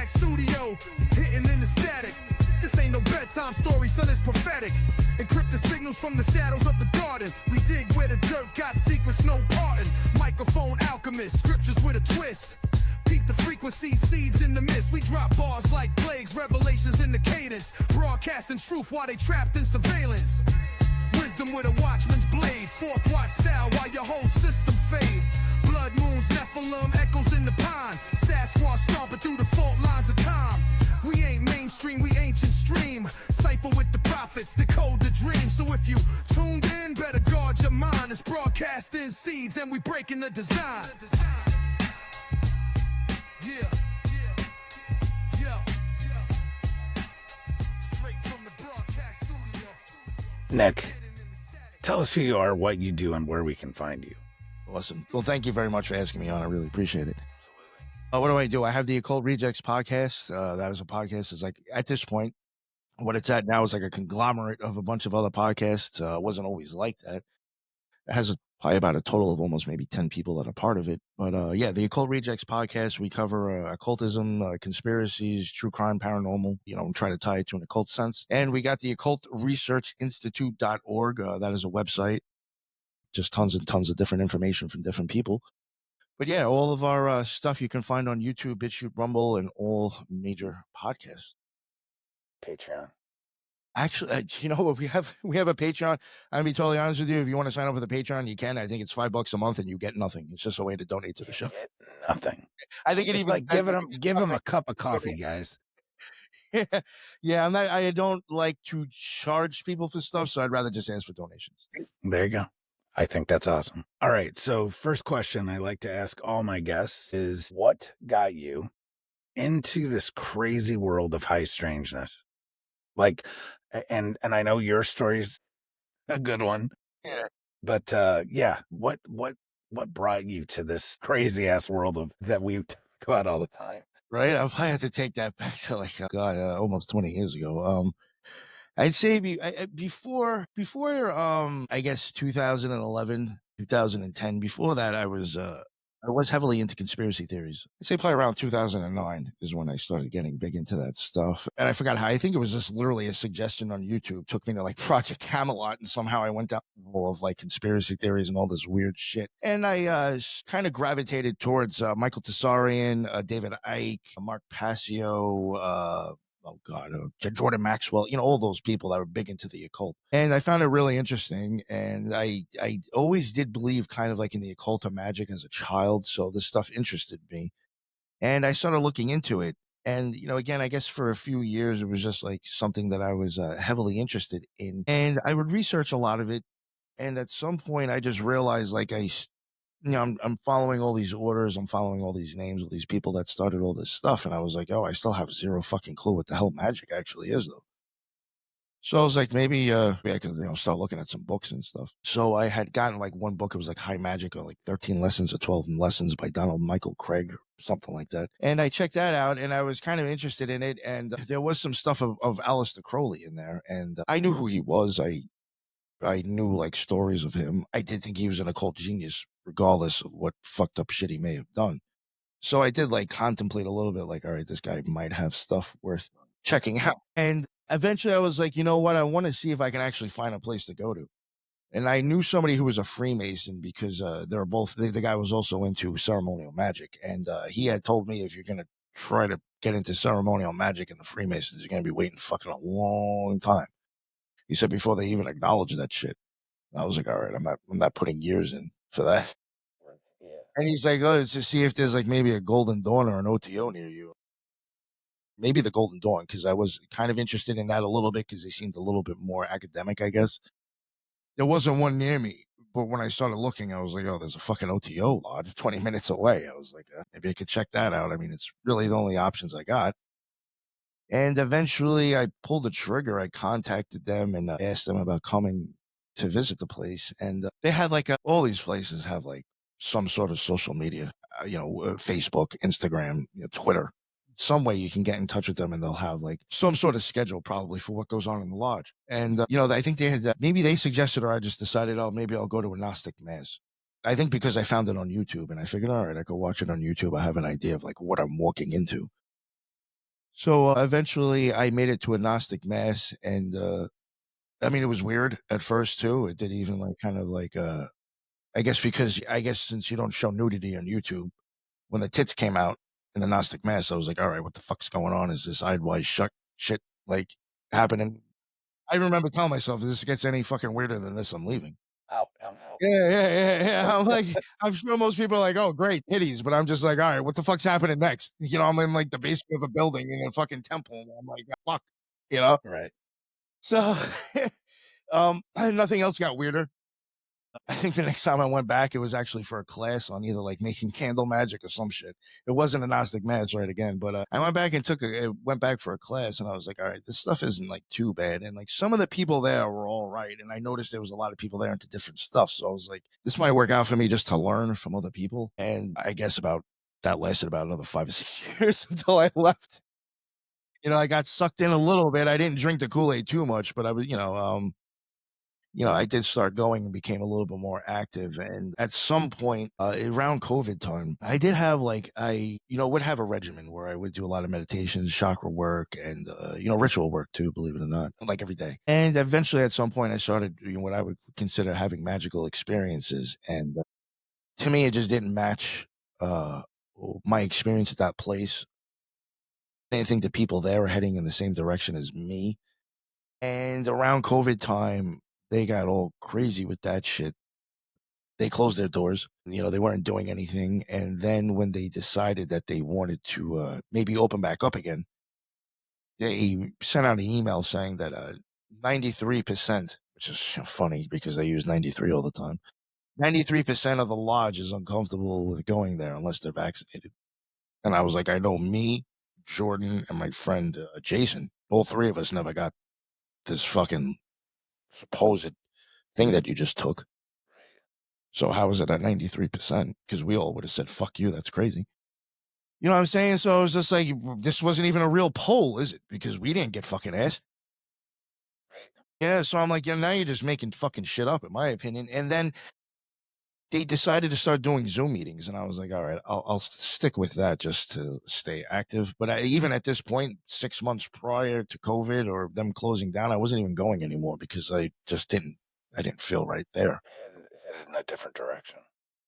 Broadcast studio, hitting in the static. This ain't no bedtime story, son, it's prophetic. Encrypted signals from the shadows of the garden. We dig where the dirt got secrets, no parting. Microphone alchemist, scriptures with a twist. Peep the frequency, seeds in the mist. We drop bars like plagues, revelations in the cadence. Broadcasting truth while they trapped in surveillance. Wisdom with a watchman's blade. Fourth watch style while your whole system fade. Blood moons, Nephilim, echoes in the pine. Sasquatch stomping through the fault lines of time. We ain't mainstream, we ancient stream. Cypher with the prophets, decode the dream. So if you tuned in, better guard your mind. It's broadcasting seeds and we breaking the design. Yeah. Straight from the broadcast studio. Nick, tell us who you are, what you do, and where we can find you. Awesome. Well, thank you very much for asking me on. I really appreciate it. What do? I have the Occult Rejects podcast. That is a podcast. It's like, at this point, what it's at now is like a conglomerate of a bunch of other podcasts. It wasn't always like that. It has probably about a total of almost maybe 10 people that are part of it. But yeah, the Occult Rejects podcast, we cover occultism, conspiracies, true crime, paranormal, try to tie it to an occult sense. And we got the occultresearchinstitute.org. That is a website. Just tons and tons of different information from different people. But yeah, all of our stuff you can find on YouTube, BitChute, Rumble, and all major podcasts. Patreon. Actually, we have a Patreon. I'm gonna be totally honest with you. If you want to sign up for the Patreon, you can. I think it's $5 a month, and you get nothing. It's just a way to donate to the show. Get nothing. I think it even like give them a cup of coffee, guys. Yeah, I don't like to charge people for stuff, so I'd rather just ask for donations. There you go. I think that's awesome. All right. So first question I like to ask all my guests is, what got you into this crazy world of high strangeness? Like, and I know your story's a good one. Yeah. But yeah, what brought you to this crazy ass world of that we talk about all the time? Right. I had to take that back to almost 20 years ago. I'd say before I guess 2011, 2010. Before that, I was heavily into conspiracy theories. I'd say probably around 2009 is when I started getting big into that stuff. And I forgot how. I think it was just literally a suggestion on YouTube. Took me to like Project Camelot, and somehow I went down the hole of like conspiracy theories and all this weird shit. And I kind of gravitated towards Michael Tsarian, David Icke, Mark Passio, Jordan Maxwell, all those people that were big into the occult. And I found it really interesting. And I always did believe kind of like in the occult or magic as a child. So this stuff interested me. And I started looking into it. And, again, I guess for a few years, it was just like something that I was heavily interested in. And I would research a lot of it. And at some point, I just realized like I'm following all these orders. I'm following all these names of these people that started all this stuff. And I was like, I still have zero fucking clue what the hell magic actually is, though. So I was like, maybe I could, start looking at some books and stuff. So I had gotten like one book. It was like High Magic, or like 13 Lessons or 12 Lessons by Donald Michael Craig, something like that. And I checked that out, and I was kind of interested in it. And there was some stuff of Aleister Crowley in there. And I knew who he was. I knew like stories of him. I did think he was an occult genius, regardless of what fucked up shit he may have done. So I did like contemplate a little bit, like, all right, this guy might have stuff worth checking out. And eventually I was like, you know what? I want to see if I can actually find a place to go to. And I knew somebody who was a Freemason, because they're both, the guy was also into ceremonial magic. And he had told me, if you're going to try to get into ceremonial magic and the Freemasons, you're going to be waiting fucking a long time. He said, before they even acknowledge that shit. And I was like, all right, I'm not putting years in for that. Yeah. And he's like, let's just see if there's like maybe a Golden Dawn or an OTO near you. Maybe the Golden Dawn, because I was kind of interested in that a little bit, because they seemed a little bit more academic, I guess. There wasn't one near me, but when I started looking, I was like, there's a fucking OTO lodge 20 minutes away. I was like, maybe I could check that out. I mean, it's really the only options I got. And eventually I pulled the trigger. I contacted them and asked them about coming to visit the place. And they had like all these places have like some sort of social media, Facebook, Instagram, Twitter, some way you can get in touch with them, and they'll have like some sort of schedule probably for what goes on in the lodge. And, I think they had, maybe they suggested, or I just decided, maybe I'll go to a Gnostic mass. I think because I found it on YouTube, and I figured, all right, I could watch it on YouTube. I have an idea of like what I'm walking into. So eventually I made it to a Gnostic mass, and I mean, it was weird at first too. It did even like kind of like I guess since you don't show nudity on YouTube, when the tits came out in the Gnostic mass, I was like, all right, what the fuck's going on? Is this idewise shit like happening? I remember telling myself, if this gets any fucking weirder than this, I'm leaving. Out. I'm out. Yeah. I'm like, I'm sure most people are like, oh, great, titties. But I'm just like, all right, what the fuck's happening next? You know, I'm in like the basement of a building in a fucking temple. And I'm like, fuck, you know? Right. So, nothing else got weirder. I think the next time I went back, it was actually for a class on either like making candle magic or some shit. It wasn't a Gnostic match right again, but I went back and went back for a class, and I was like, all right, this stuff isn't like too bad. And like some of the people there were all right. And I noticed there was a lot of people there into different stuff. So I was like, this might work out for me just to learn from other people. And I guess that lasted about another 5 or 6 years until I left. You know, I got sucked in a little bit. I didn't drink the Kool-Aid too much, but I was, I did start going and became a little bit more active. And at some point around COVID time, I did have would have a regimen where I would do a lot of meditations, chakra work, and, ritual work too, believe it or not, like every day. And eventually at some point I started doing what I would consider having magical experiences. And to me, it just didn't match my experience at that place. I didn't think the people there were heading in the same direction as me. And around COVID time, they got all crazy with that shit. They closed their doors. You know, they weren't doing anything. And then when they decided that they wanted to maybe open back up again, they sent out an email saying that 93%, which is funny because they use 93 all the time, 93% of the lodge is uncomfortable with going there unless they're vaccinated. And I was like, I know me, Jordan, and my friend Jason, all three of us never got this fucking supposed thing that you just took. So how is it at 93%? Because we all would have said, fuck you, that's crazy. You know what I'm saying? So it was just like, this wasn't even a real poll, is it? Because we didn't get fucking asked. Yeah, so I'm like, now you're just making fucking shit up, in my opinion. And then they decided to start doing Zoom meetings. And I was like, all right, I'll stick with that just to stay active. But even at this point, 6 months prior to COVID or them closing down, I wasn't even going anymore because I didn't feel right there. Headed in a different direction.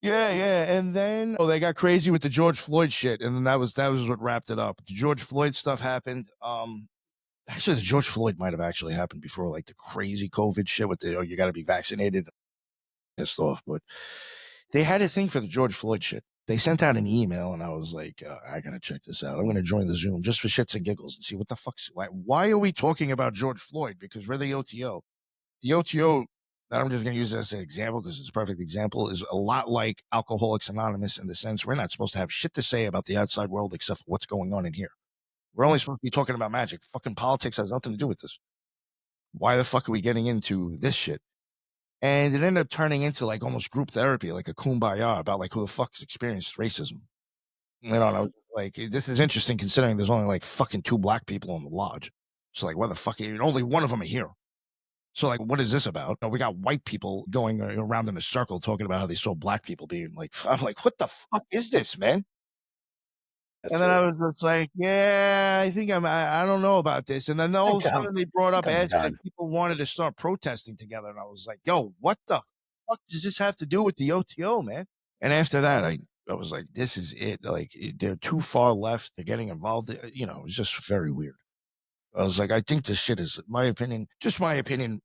Yeah. And then they got crazy with the George Floyd shit, and then that was what wrapped it up. The George Floyd stuff happened. Actually, the George Floyd might have actually happened before, like the crazy COVID shit with the you got to be vaccinated. Pissed off, but they had a thing for the George Floyd shit. They sent out an email, and I was like, I gotta check this out. I'm gonna join the Zoom just for shits and giggles and see what the fuck's why are we talking about George Floyd? Because we're the OTO. The OTO, that I'm just going to use it as an example because it's a perfect example, is a lot like Alcoholics Anonymous in the sense we're not supposed to have shit to say about the outside world except for what's going on in here. We're only supposed to be talking about magic. Fucking politics has nothing to do with this. Why the fuck are we getting into this shit? And it ended up turning into like almost group therapy, like a kumbaya about like who the fuck's experienced racism. You know, and I was like, this is interesting considering there's only like fucking 2 black people in the lodge. So like, why the fuck? Only one of them are here. So, like, what is this about? We got white people going around in a circle talking about how they saw black people being like, I'm like, what the fuck is this, man? And then I was just like, yeah, I think I don't know about this. And then all of a sudden they brought up asking if people wanted to start protesting together. And I was like, yo, what the fuck does this have to do with the OTO, man? And after that, I was like, this is it. Like, they're too far left. They're getting involved. You know, it's just very weird. I was like, I think this shit is, my opinion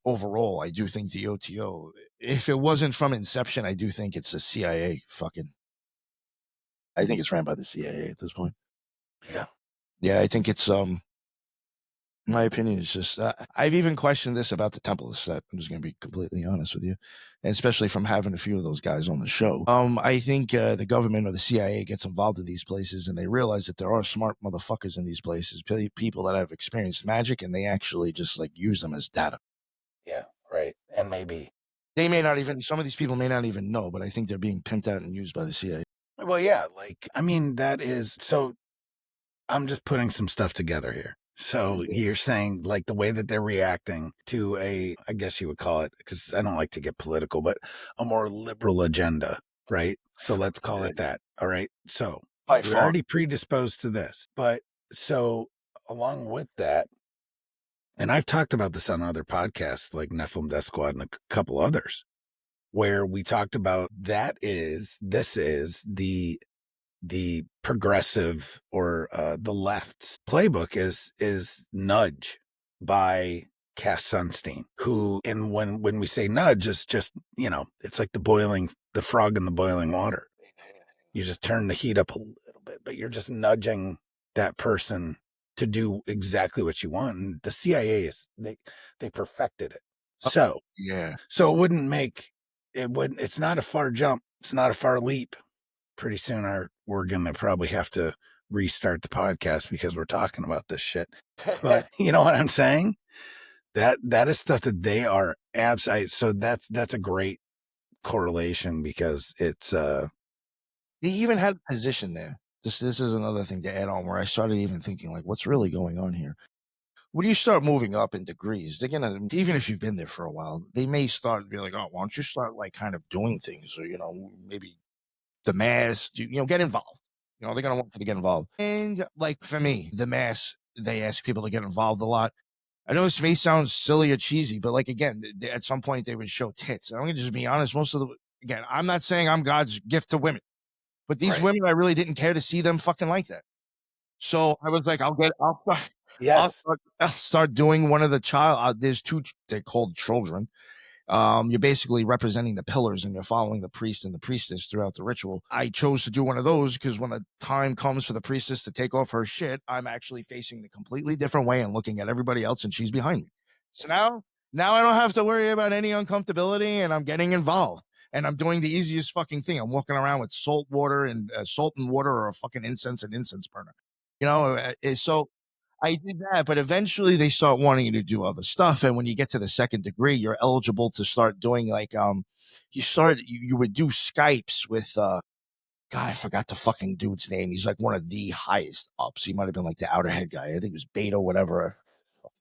overall. I do think the OTO, if it wasn't from inception, I do think it's a CIA I think it's ran by the CIA at this point. Yeah. Yeah, I think it's, my opinion is just, I've even questioned this about the Temple of Set. I'm just going to be completely honest with you. And especially from having a few of those guys on the show. I think the government or the CIA gets involved in these places and they realize that there are smart motherfuckers in these places, people that have experienced magic, and they actually just like use them as data. Yeah, right. And maybe they may not even, some of these people may not even know, but I think they're being pimped out and used by the CIA. Well, yeah, like, I mean, that is, so I'm just putting some stuff together here. So you're saying like the way that they're reacting to I guess you would call it, because I don't like to get political, but a more liberal agenda, right? So let's call it that. All right. So you're already predisposed to this. But so along with that, and I've talked about this on other podcasts like Nephilim Death Squad and a couple others, where we talked about this is the progressive or the left's playbook is Nudge by Cass Sunstein, who, and when we say nudge, it's just, it's like the frog in the boiling water. You just turn the heat up a little bit, but you're just nudging that person to do exactly what you want. And the CIA they perfected it. So Yeah. So it's not a far jump. It's not a far leap. Pretty soon we're going to probably have to restart the podcast because we're talking about this shit. But you know what I'm saying? That is stuff that they are absolutely. So that's a great correlation because it's They even had a position there. This is another thing to add on where I started even thinking, like, what's really going on here? When you start moving up in degrees, they're gonna, even if you've been there for a while, they may start to be like, oh, why don't you start like kind of doing things, or maybe the mass, get involved. They're gonna want you to get involved. And like for me, the mass, they ask people to get involved a lot. I know this may sound silly or cheesy, but like again, at some point they would show tits. I'm gonna just be honest. Again, I'm not saying I'm God's gift to women, but these Right. women, I really didn't care to see them fucking like that. So I was like, yes. I'll start doing one of the there's two, they're called children. You're basically representing the pillars and you're following the priest and the priestess throughout the ritual. I chose to do one of those because when the time comes for the priestess to take off her shit, I'm actually facing the completely different way and looking at everybody else and she's behind me. So now I don't have to worry about any uncomfortability and I'm getting involved. And I'm doing the easiest fucking thing. I'm walking around with salt water and salt and water or a fucking incense and incense burner. So I did that, but eventually they start wanting you to do other stuff. And when you get to the second degree, you're eligible to start doing like, you would do Skypes with, God, I forgot the fucking dude's name. He's like one of the highest ups. He might've been like the outer head guy. I think it was Beta, whatever.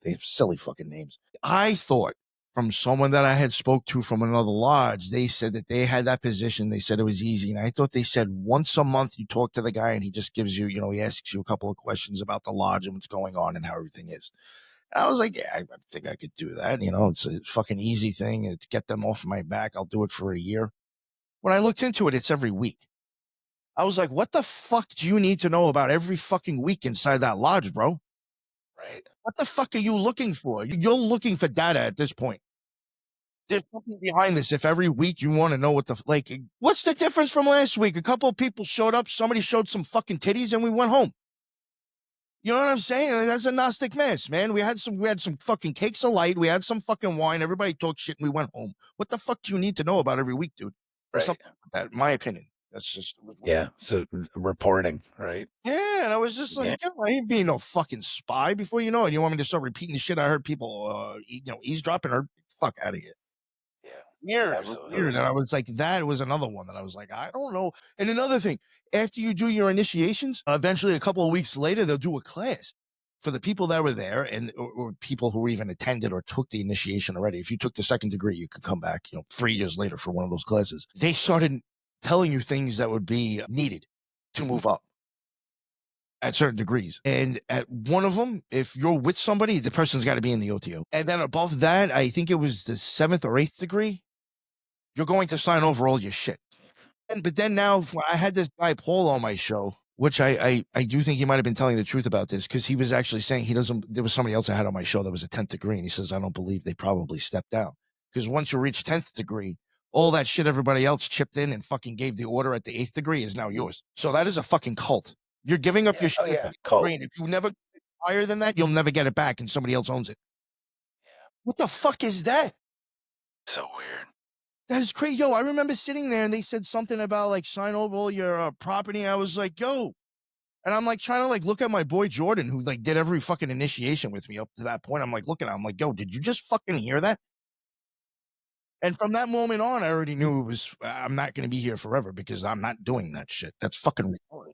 They have silly fucking names. I thought from someone that I had spoke to from another lodge, they said that they had that position. They said it was easy. And I thought they said once a month you talk to the guy and he just gives you, he asks you a couple of questions about the lodge and what's going on and how everything is. And I was like, yeah, I think I could do that. It's a fucking easy thing. To get them off my back, I'll do it for a year. When I looked into it, it's every week. I was like, what the fuck do you need to know about every fucking week inside that lodge, bro? Right. What the fuck are you looking for? You're looking for data at this point. There's something behind this. If every week you want to know what's the difference from last week? A couple of people showed up, somebody showed some fucking titties, and we went home. You know what I'm saying? That's a Gnostic mess, man. We had some fucking cakes of light. We had some fucking wine. Everybody talked shit, and we went home. What the fuck do you need to know about every week, dude? Right. Something like that, in my opinion. That's just So reporting, right? Yeah, and I was just like, I ain't being no fucking spy. Before you know it, you want me to start repeating the shit I heard people, eavesdropping or fuck out of here. Yeah, Weird. And I was like, that was another one that I was like, I don't know. And another thing, after you do your initiations, eventually a couple of weeks later, they'll do a class for the people that were there and or people who even attended or took the initiation already. If you took the second degree, you could come back, 3 years later for one of those classes. They started telling you things that would be needed to move up at certain degrees. And at one of them, if you're with somebody, the person's got to be in the OTO. And then above that, I think it was the 7th or 8th degree, you're going to sign over all your shit. But then now I had this guy, Paul, on my show, which I do think he might have been telling the truth about this because he was actually saying there was somebody else I had on my show that was a 10th degree. And he says, I don't believe they probably stepped down because once you reach 10th degree, all that shit everybody else chipped in and fucking gave the order at the 8th degree is now yours. So that is a fucking cult. You're giving up your shit. Oh, yeah. Cult. If you never get higher than that, you'll never get it back and somebody else owns it. Yeah. What the fuck is that? So weird. That is crazy. Yo, I remember sitting there and they said something about like sign over all your property. I was like, yo. And I'm like trying to like look at my boy Jordan, who like did every fucking initiation with me up to that point. I'm like looking at him, I'm like, yo, did you just fucking hear that? And from that moment on, I already knew I'm not going to be here forever because I'm not doing that shit. That's fucking retarded.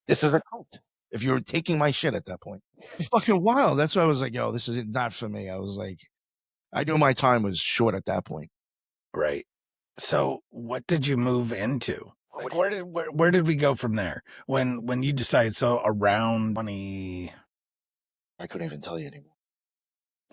This is a cult. If you're taking my shit at that point, it's fucking wild. That's why I was like, yo, this is not for me. I was like, I knew my time was short at that point. Right. So what did you move into? Like, where did we go from there? When you decided, so around I couldn't even tell you anymore.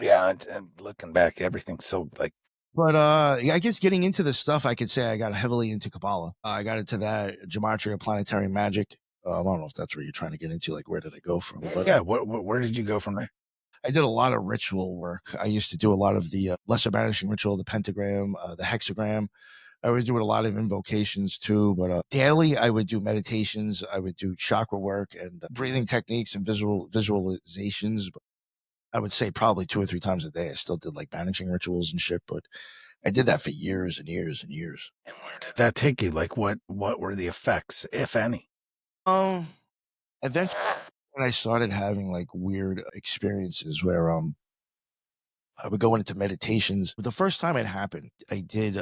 Yeah, and looking back, everything's so like. But yeah, I guess getting into this stuff, I could say I got heavily into Kabbalah. I got into that gematria, planetary magic. I don't know if that's where you're trying to get into. Like, where did I go from? But Yeah, where did you go from there? I did a lot of ritual work. I used to do a lot of the lesser banishing ritual, the pentagram, the hexagram. I was doing a lot of invocations too, but daily I would do meditations. I would do chakra work and breathing techniques and visualizations. I would say probably 2 or 3 times a day. I still did like banishing rituals and shit, but I did that for years and years and years. And where did that take you? Like, what were the effects, if any? Eventually, when I started having like weird experiences where I would go into meditations. The first time it happened, I did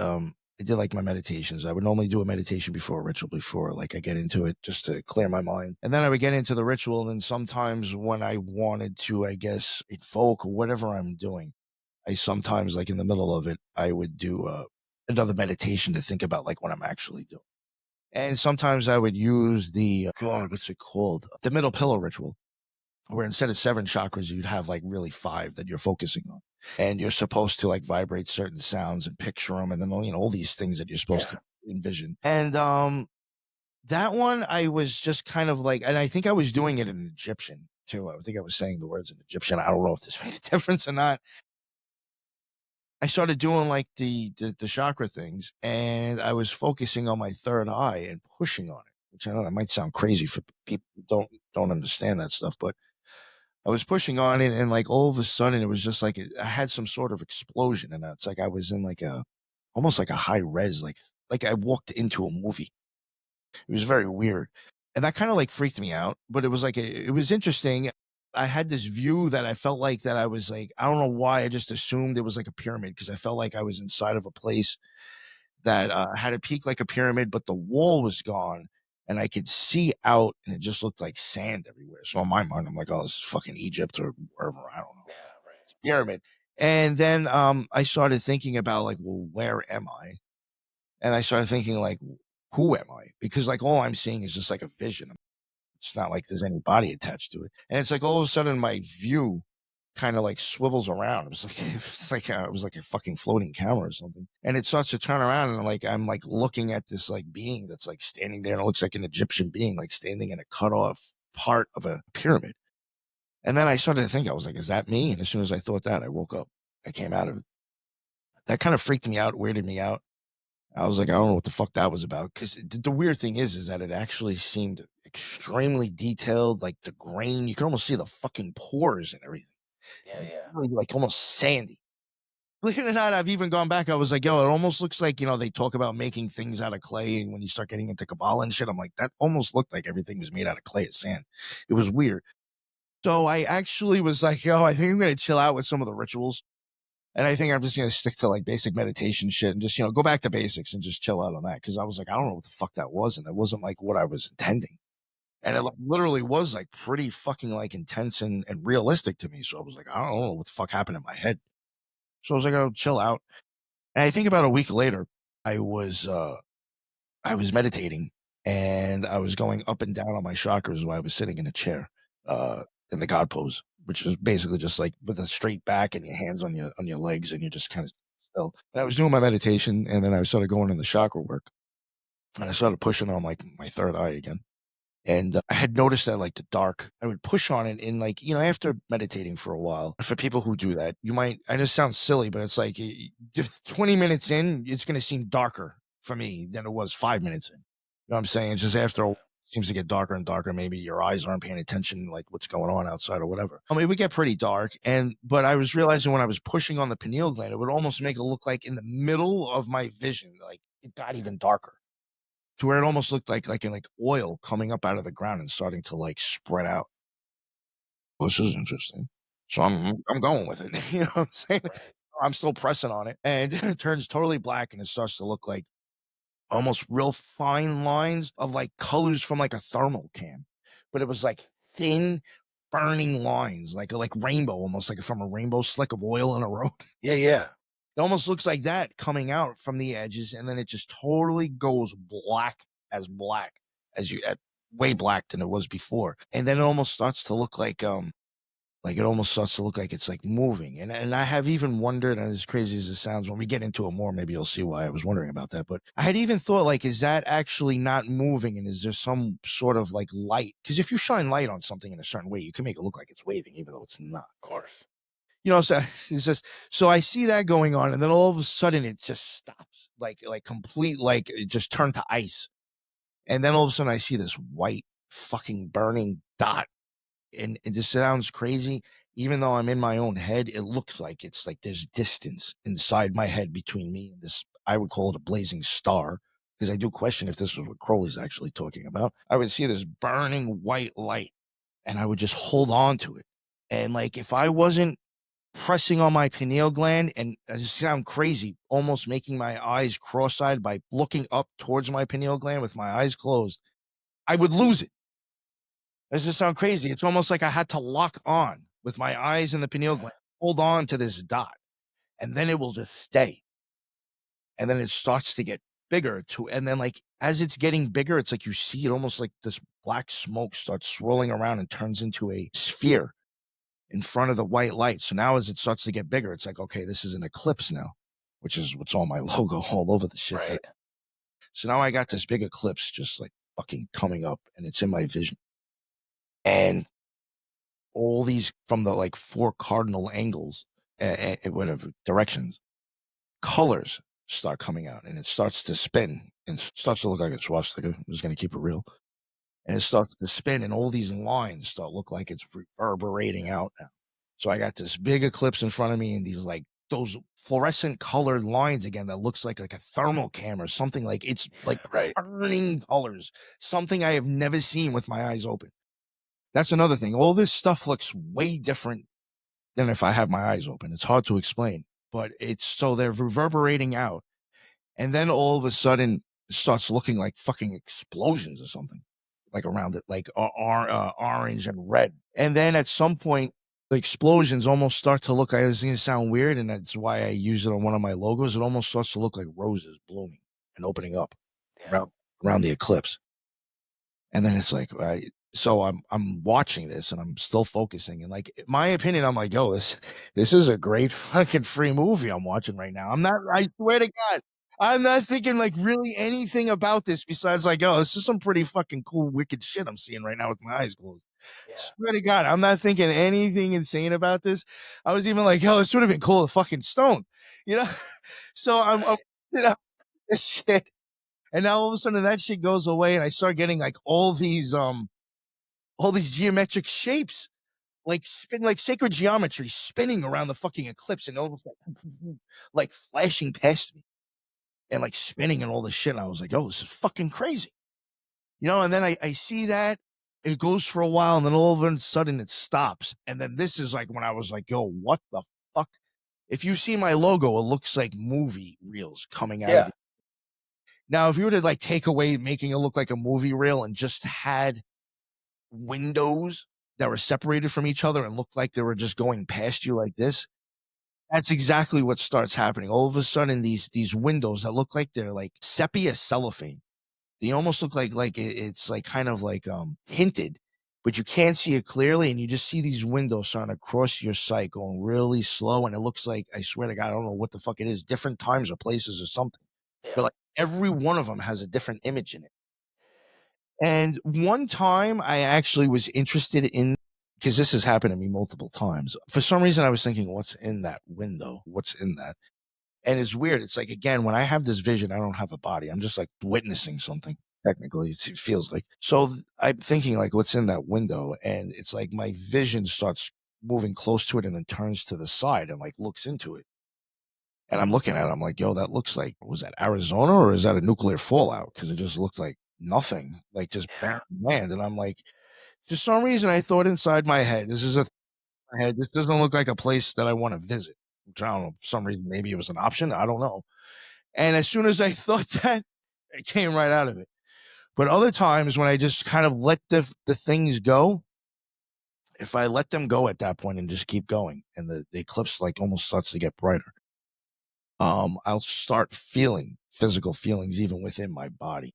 like my meditations. I would normally do a meditation before a ritual, before like I get into it, just to clear my mind. And then I would get into the ritual. And then sometimes when I wanted to, I guess, evoke whatever I'm doing, I sometimes, like in the middle of it, I would do another meditation to think about like what I'm actually doing. And sometimes I would use what's it called? The middle pillow ritual, where instead of 7 chakras, you'd have like really 5 that you're focusing on. And you're supposed to like vibrate certain sounds and picture them. And then, all these things that you're supposed to envision. And that one, I was just kind of like, and I think I was doing it in Egyptian too. I think I was saying the words in Egyptian. I don't know if this made a difference or not. I started doing like the chakra things, and I was focusing on my third eye and pushing on it, which I know that might sound crazy for people who don't understand that stuff, but I was pushing on it, and like all of a sudden, it was just like I had some sort of explosion, and it's like I was in like almost like a high res, like I walked into a movie. It was very weird, and that kind of like freaked me out. But it was like it was interesting. I had this view that I felt like that I was like, I don't know why, I just assumed it was like a pyramid, because I felt like I was inside of a place that had a peak like a pyramid, but the wall was gone. And I could see out, and it just looked like sand everywhere. So in my mind, I'm like, oh, this is fucking Egypt or wherever. I don't know. Yeah, right. It's a pyramid. And then I started thinking about like, well, where am I? And I started thinking like, who am I? Because like all I'm seeing is just like a vision. It's not like there's any body attached to it. And it's like all of a sudden my view kind of like swivels around. It was like it was like a fucking floating camera or something. And it starts to turn around, and like I'm like looking at this like being that's like standing there, and it looks like an Egyptian being like standing in a cut off part of a pyramid. And then I started to think, I was like, is that me? And as soon as I thought that, I woke up. I came out of it. That kind of freaked me out, weirded me out. I was like, I don't know what the fuck that was about. Because the weird thing is that it actually seemed extremely detailed, like the grain. You can almost see the fucking pores and everything. Yeah. Really, like almost sandy. Believe it or not, I've even gone back. I was like, yo, it almost looks like, they talk about making things out of clay. And when you start getting into Kabbalah and shit, I'm like, that almost looked like everything was made out of clay and sand. It was weird. So I actually was like, yo, I think I'm going to chill out with some of the rituals. And I think I'm just going to stick to like basic meditation shit and just, go back to basics and just chill out on that. Cause I was like, I don't know what the fuck that was. And that wasn't like what I was intending. And it like, literally was like pretty fucking like intense and realistic to me. So I was like, I don't know what the fuck happened in my head. So I was like, oh, chill out. And I think about a week later, I was meditating, and I was going up and down on my chakras while I was sitting in a chair, in the God pose, which is basically just like with a straight back and your hands on your legs, and you're just kind of still. And I was doing my meditation, and then I started going in the chakra work, and I started pushing on like my third eye again. And I had noticed that like the dark, I would push on it in like, after meditating for a while. For people who do that, I know it sounds silly, but it's like if 20 minutes in, it's going to seem darker for me than it was 5 minutes in. You know what I'm saying? It's just after a while, it seems to get darker and darker. Maybe your eyes aren't paying attention, like what's going on outside or whatever. I mean, it would get pretty dark. But I was realizing when I was pushing on the pineal gland, it would almost make it look like in the middle of my vision, like it got even darker, to where it almost looked like oil coming up out of the ground and starting to like spread out. Well, this is interesting. So I'm going with it. You know what I'm saying? I'm still pressing on it, and it turns totally black, and it starts to look like almost real fine lines of like colors from like a thermal can, but it was like thin, burning lines, like rainbow, almost like from a rainbow slick of oil in a road. Yeah. It almost looks like that coming out from the edges, and then it just totally goes black as you way black than it was before. And then it almost starts to look like Like it almost starts to look like it's like moving. And I have even wondered, and as crazy as it sounds, when we get into it more, maybe you'll see why I was wondering about that. But I had even thought, like, is that actually not moving? And is there some sort of like light? Because if you shine light on something in a certain way, you can make it look like it's waving, even though it's not. Of course. You know, so it's just, so I see that going on, and then all of a sudden it just stops, like complete, like it just turned to ice. And then all of a sudden I see this white fucking burning dot. And it just sounds crazy. Even though I'm in my own head, it looks like it's like there's distance inside my head between me and this, I would call it a blazing star, because I do question if this was what Crowley's actually talking about. I would see this burning white light, and I would just hold on to it. And like, if I wasn't pressing on my pineal gland, and I just sound crazy, almost making my eyes cross-eyed by looking up towards my pineal gland with my eyes closed, I would lose it. Does this sound crazy? It's almost like I had to lock on with my eyes in the pineal gland, hold on to this dot, and then it will just stay. And then it starts to get bigger too. And then like, as it's getting bigger, it's like you see it almost like this black smoke starts swirling around and turns into a sphere in front of the white light. So now as it starts to get bigger, it's like, okay, this is an eclipse now, which is what's on my logo all over the shit. Right. So now I got this big eclipse just like fucking coming up, and it's in my vision. And all these from the like 4 cardinal angles, whatever directions, colors start coming out, and it starts to spin and starts to look like it's swastika. I'm just going to keep it real. And it starts to spin, and all these lines start look like it's reverberating out now. So I got this big eclipse in front of me, and these like those fluorescent colored lines again that looks like a thermal cam or something, like it's like Right. burning colors, something I have never seen with my eyes open. That's another thing. All this stuff looks way different than if I have my eyes open. It's hard to explain, but it's so they're reverberating out. And then all of a sudden it starts looking like fucking explosions or something, like around it, like orange and red. And then at some point, the explosions almost start to look, it's going to sound weird, and that's why I use it on one of my logos. It almost starts to look like roses blooming and opening up around the eclipse. And then it's like, so I'm watching this and I'm still focusing, and like, in my opinion, I'm like, yo, this is a great fucking free movie I'm watching right now. I swear to God, I'm not thinking like really anything about this besides like, oh, this is some pretty fucking cool, wicked shit I'm seeing right now with my eyes closed. Yeah. Swear to God, I'm not thinking anything insane about this. I was even like, yo, this would have been cool to fucking stone, you know? So I'm you know, this shit. And now all of a sudden that shit goes away, and I start getting like all these geometric shapes, like spin, like sacred geometry spinning around the fucking eclipse, and almost like flashing past me and like spinning and all this shit. And I was like, oh, this is fucking crazy. You know, and then I see that it goes for a while, and then all of a sudden it stops. And then this is like when I was like, yo, what the fuck? If you see my logo, it looks like movie reels coming out of it. Now, if you were to like take away making it look like a movie reel and just had windows that were separated from each other and looked like they were just going past you like this, that's exactly what starts happening. All of a sudden, these windows that look like they're like sepia cellophane, they almost look like it's like kind of like hinted, but you can't see it clearly, and you just see these windows starting to cross your sight going really slow, and it looks like, I swear to God, I don't know what the fuck it is, different times or places or something. But like every one of them has a different image in it. And one time I actually was interested in, because this has happened to me multiple times. For some reason, I was thinking, what's in that window? What's in that? And it's weird. It's like, again, when I have this vision, I don't have a body. I'm just like witnessing something. Technically, it feels like. So I'm thinking like, what's in that window? And it's like my vision starts moving close to it and then turns to the side and like looks into it. And I'm looking at it. I'm like, yo, that looks like, was that Arizona or is that a nuclear fallout? Because it just looked like nothing, like just barren land. And I'm like, for some reason, I thought inside my head, this doesn't look like a place that I want to visit. Which I don't know, for some reason, maybe it was an option. I don't know. And as soon as I thought that, it came right out of it. But other times when I just kind of let the things go, if I let them go at that point and just keep going, and the eclipse like almost starts to get brighter, I'll start feeling physical feelings even within my body.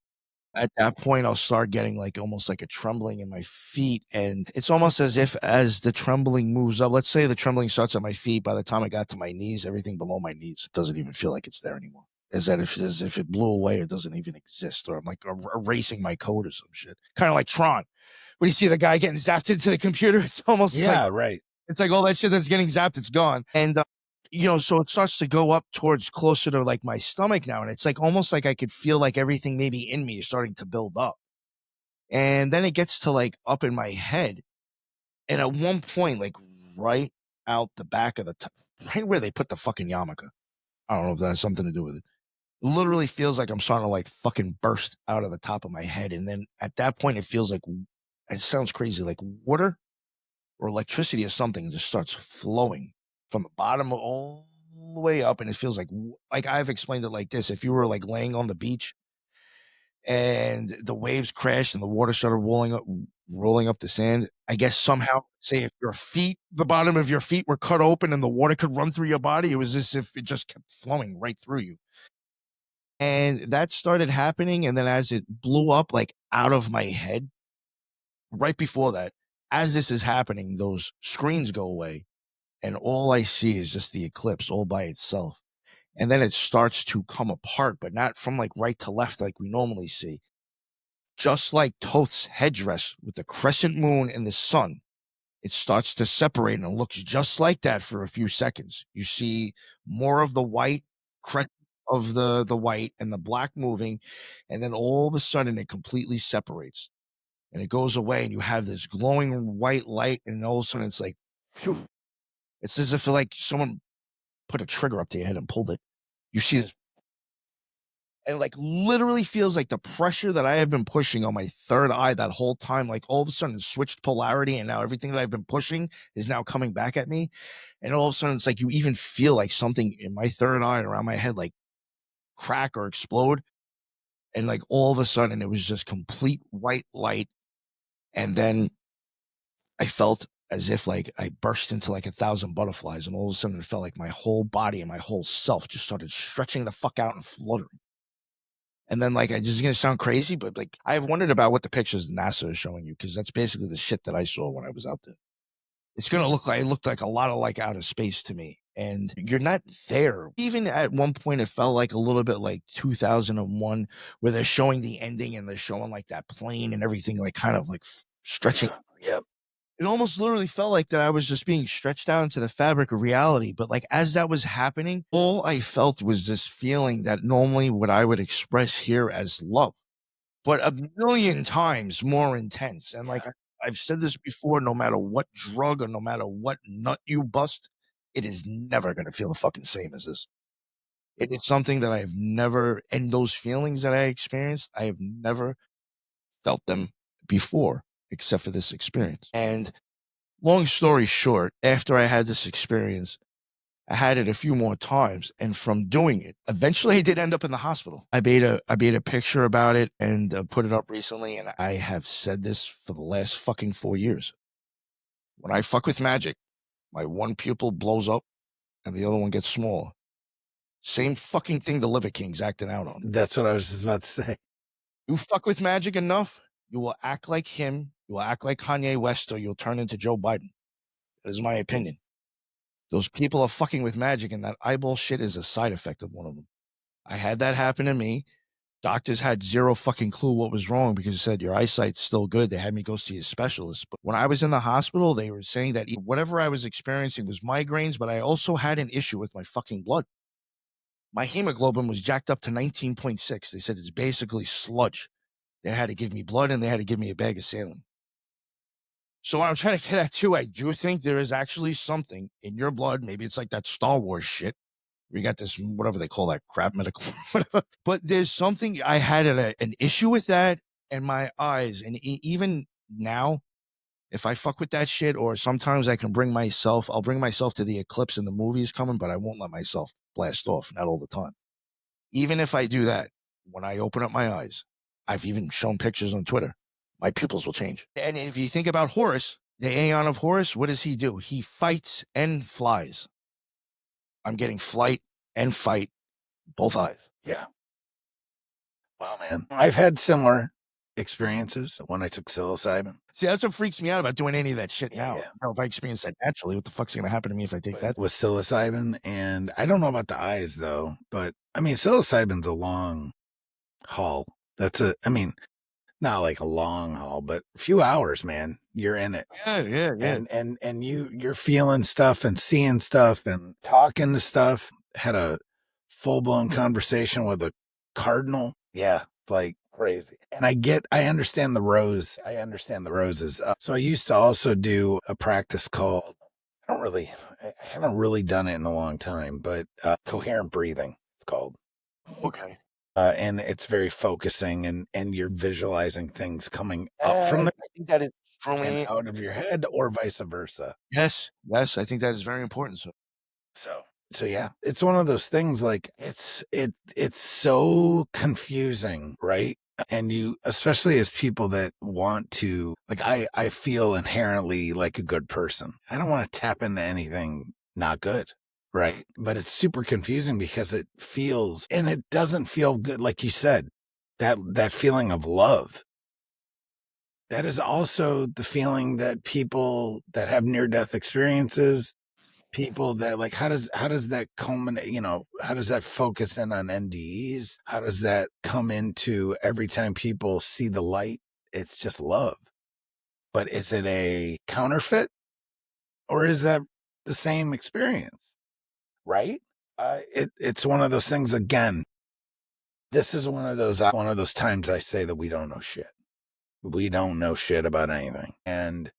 At that point, I'll start getting like almost like a trembling in my feet. And it's almost as if as the trembling moves up, let's say the trembling starts at my feet. By the time I got to my knees, everything below my knees, it doesn't even feel like it's there anymore. As if it blew away, it doesn't even exist. Or I'm like erasing my code or some shit. Kind of like Tron. When you see the guy getting zapped into the computer, it's almost like, right. it's like all that shit that's getting zapped, it's gone. And so it starts to go up towards closer to like my stomach now. And it's like almost like I could feel like everything maybe in me is starting to build up. And then it gets to like up in my head. And at one point, like right out the back of the right where they put the fucking yarmulke. I don't know if that has something to do with it. It literally feels like I'm starting to like fucking burst out of the top of my head. And then at that point, it feels like, it sounds crazy, like water or electricity or something just starts flowing from the bottom all the way up. And it feels like I've explained it like this. If you were like laying on the beach and the waves crashed and the water started rolling up the sand, I guess somehow, say if your feet, the bottom of your feet were cut open and the water could run through your body, it was as if it just kept flowing right through you. And that started happening. And then as it blew up like out of my head, right before that, as this is happening, those screens go away and all I see is just the eclipse all by itself. And then it starts to come apart, but not from like right to left like we normally see. Just like Thoth's headdress with the crescent moon and the sun, it starts to separate and it looks just like that for a few seconds. You see more of the white, of the white and the black moving, and then all of a sudden it completely separates. And it goes away and you have this glowing white light, and all of a sudden it's like, phew. It's as if like someone put a trigger up to your head and pulled it. You see this, and like literally feels like the pressure that I have been pushing on my third eye that whole time, like all of a sudden switched polarity, and now everything that I've been pushing is now coming back at me. And all of a sudden it's like you even feel like something in my third eye around my head like crack or explode. And like all of a sudden it was just complete white light. And then I felt as if like I burst into like 1,000 butterflies, and all of a sudden it felt like my whole body and my whole self just started stretching the fuck out and fluttering. And then like, this is going to sound crazy, but like I've wondered about what the pictures NASA is showing you, because that's basically the shit that I saw when I was out there. It's going to look like, it looked like a lot of like outer space to me, and you're not there. Even at one point, it felt like a little bit like 2001, where they're showing the ending and they're showing like that plane and everything, like kind of like stretching. Yep. It almost literally felt like that I was just being stretched out into the fabric of reality. But like, as that was happening, all I felt was this feeling that normally what I would express here as love, but a million times more intense. And like, I've said this before, no matter what drug or no matter what nut you bust, it is never going to feel the fucking same as this. It is something that I've never, and those feelings that I experienced, I have never felt them before, except for this experience. And long story short, after I had this experience, I had it a few more times, and from doing it, eventually I did end up in the hospital. I made a picture about it and put it up recently, and I have said this for the last fucking 4 years. When I fuck with magic, my one pupil blows up and the other one gets smaller. Same fucking thing the Liver King's acting out on. That's what I was just about to say. You fuck with magic enough, you will act like him, you will act like Kanye West, or you'll turn into Joe Biden. That is my opinion. Those people are fucking with magic, and that eyeball shit is a side effect of one of them. I had that happen to me. Doctors had zero fucking clue what was wrong, because they said, your eyesight's still good. They had me go see a specialist. But when I was in the hospital, they were saying that whatever I was experiencing was migraines, but I also had an issue with my fucking blood. My hemoglobin was jacked up to 19.6. They said it's basically sludge. They had to give me blood, and they had to give me a bag of saline. So what I'm trying to get at too, I do think there is actually something in your blood. Maybe it's like that Star Wars shit. We got this, whatever they call that crap, medical, whatever. But there's something, I had an issue with that and my eyes. And even now, if I fuck with that shit, or sometimes I'll bring myself to the eclipse and the movie's coming, but I won't let myself blast off, not all the time. Even if I do that, when I open up my eyes, I've even shown pictures on Twitter, my pupils will change. And if you think about Horus, the Aeon of Horus, what does he do? He fights and flies. I'm getting flight and fight, both eyes. Yeah. Wow, man. I've had similar experiences when I took psilocybin. See, that's what freaks me out about doing any of that shit now. Yeah. You know, if I experience that naturally, what the fuck's going to happen to me if I take that? With psilocybin, and I don't know about the eyes though, but I mean, psilocybin's a long haul. I mean, not like a long haul, but a few hours, man. You're in it. Yeah. And you're feeling stuff and seeing stuff and talking to stuff. Had a full blown conversation with a cardinal. Yeah, like crazy. And I understand the rose. I understand the roses. So I used to also do a practice called, I haven't really done it in a long time, but coherent breathing, it's called. Okay. And it's very focusing, and you're visualizing things coming up from I think that is and strongly. out of your head, or vice versa. Yes. I think that is very important. So yeah, it's one of those things, like it's so confusing, right? And you, especially as people that want to, like, I feel inherently like a good person. I don't want to tap into anything not good. Right. But it's super confusing because it doesn't feel good. Like you said, that feeling of love. That is also the feeling that people that have near death experiences, people that, like, how does that culminate? How does that focus in on NDEs? How does that come into every time people see the light? It's just love. But is it a counterfeit, or is that the same experience? Right? It's one of those things. Again, this is one of those times I say that we don't know shit. We don't know shit about anything, and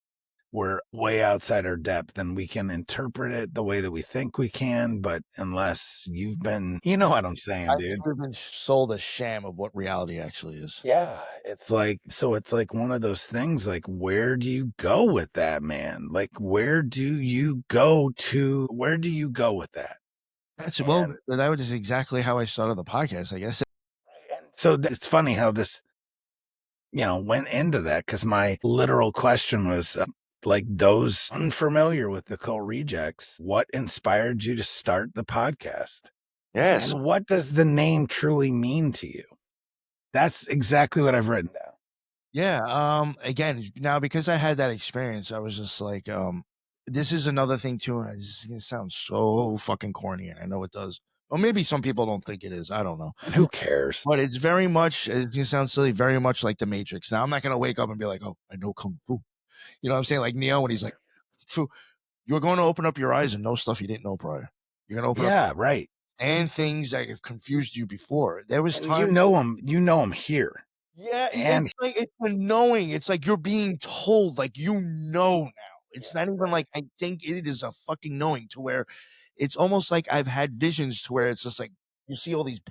we're way outside our depth, and we can interpret it the way that we think we can. But unless you've been, you know what I'm saying, dude. I've been sold a sham of what reality actually is. Yeah, it's like one of those things. Like, where do you go with that, man? Like, where do you go with that? That was exactly how I started the podcast, I guess. So it's funny how this, went into that, because my literal question was, like, those unfamiliar with the Cult Rejects, what inspired you to start the podcast? Yes. And what does the name truly mean to you? That's exactly what I've written down. Yeah. Again, now because I had that experience, I was just like, this is another thing too, and this is gonna sound so fucking corny, and I know it does. Or maybe some people don't think it is. I don't know. And who cares? But it's very much, it's gonna sound silly, very much like the Matrix. Now I'm not gonna wake up and be like, oh, I know Kung Fu. You know what I'm saying? Like Neo when he's like, Fu, you're going to open up your eyes and know stuff you didn't know prior. You're gonna open up. Yeah, right. And things that have confused you before. There was And time. you know him here. Yeah, And it's like it's a knowing. It's like you're being told, like you know now. It's not even like I think it is a fucking knowing, to where it's almost like I've had visions to where it's just like you see all these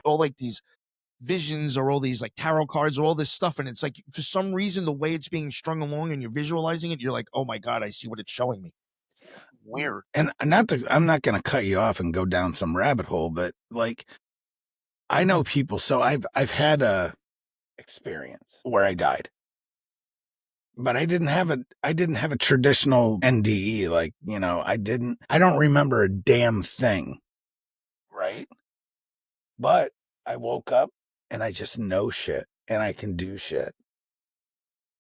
visions or all these like tarot cards or all this stuff, and it's like for some reason the way it's being strung along and you're visualizing it, you're like, oh my god, I see what it's showing me. Weird. And I'm not going to cut you off and go down some rabbit hole, but, like, I know people. So I've had a experience where I died, but I didn't have a traditional NDE. Like, I don't remember a damn thing. Right. But I woke up and I just know shit, and I can do shit.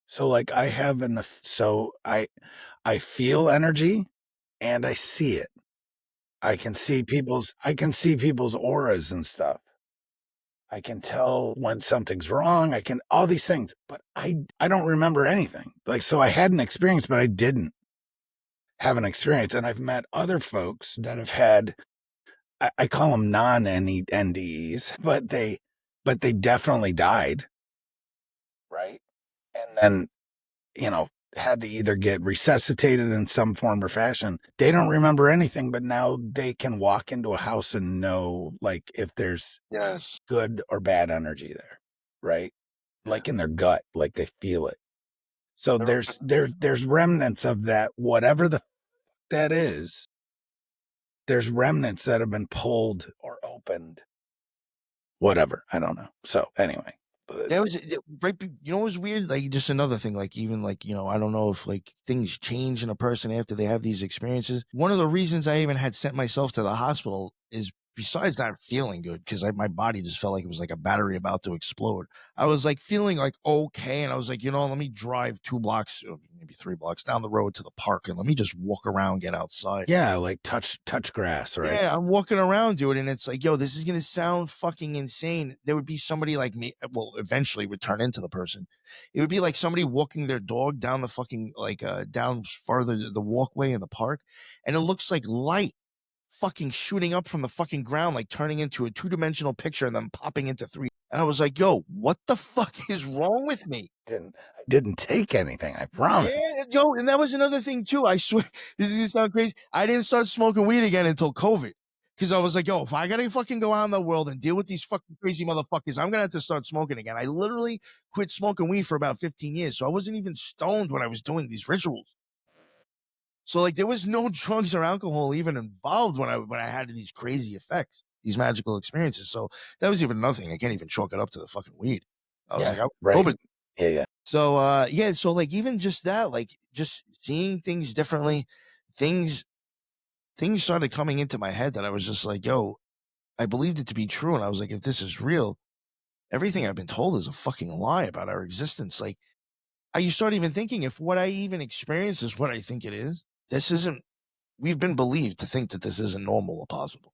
So, like, I have enough. So I feel energy, and I see it. I can see people's auras and stuff. I can tell when something's wrong. I can, all these things, but I don't remember anything. Like, so I had an experience, but I didn't have an experience. And I've met other folks that have had, I call them non-NDEs, but they definitely died. Right. And then, had to either get resuscitated in some form or fashion. They don't remember anything, but now they can walk into a house and know, like, if there's good or bad energy there, right? Like in their gut, like they feel it. So there's remnants of that, whatever that is. There's remnants that have been pulled or opened, whatever. I don't know. So anyway. That was right. You know, it was weird. Like, just another thing, like, even like, I don't know if like things change in a person after they have these experiences. One of the reasons I even had sent myself to the hospital is besides not feeling good, because my body just felt like it was like a battery about to explode. I was like feeling like okay, and I was like, let me drive 2 blocks, or maybe 3 blocks down the road to the park, and let me just walk around, get outside. Yeah, like touch grass, right? Yeah, I'm walking around, dude, and it's like, yo, this is gonna sound fucking insane. There would be somebody like me, well, eventually would turn into the person. It would be like somebody walking their dog down the fucking down further the walkway in the park, and it looks like light fucking shooting up from the fucking ground, like turning into a 2-dimensional picture and then popping into 3. And I was like, yo, what the fuck is wrong with me? Didn't take anything, I promise. Yeah, yo, and that was another thing too. I swear, this is gonna sound crazy. I didn't start smoking weed again until COVID. Because I was like, yo, if I gotta fucking go out in the world and deal with these fucking crazy motherfuckers, I'm gonna have to start smoking again. I literally quit smoking weed for about 15 years. So I wasn't even stoned when I was doing these rituals. So like there was no drugs or alcohol even involved when I had these crazy effects, these magical experiences. So that was even nothing. I can't even chalk it up to the fucking weed. I was like, right. COVID. Yeah. So so like even just that, like just seeing things differently, things started coming into my head that I was just like, yo, I believed it to be true. And I was like, if this is real, everything I've been told is a fucking lie about our existence. Like you start even thinking, if what I even experience is what I think it is, we've been believed to think that this isn't normal or possible.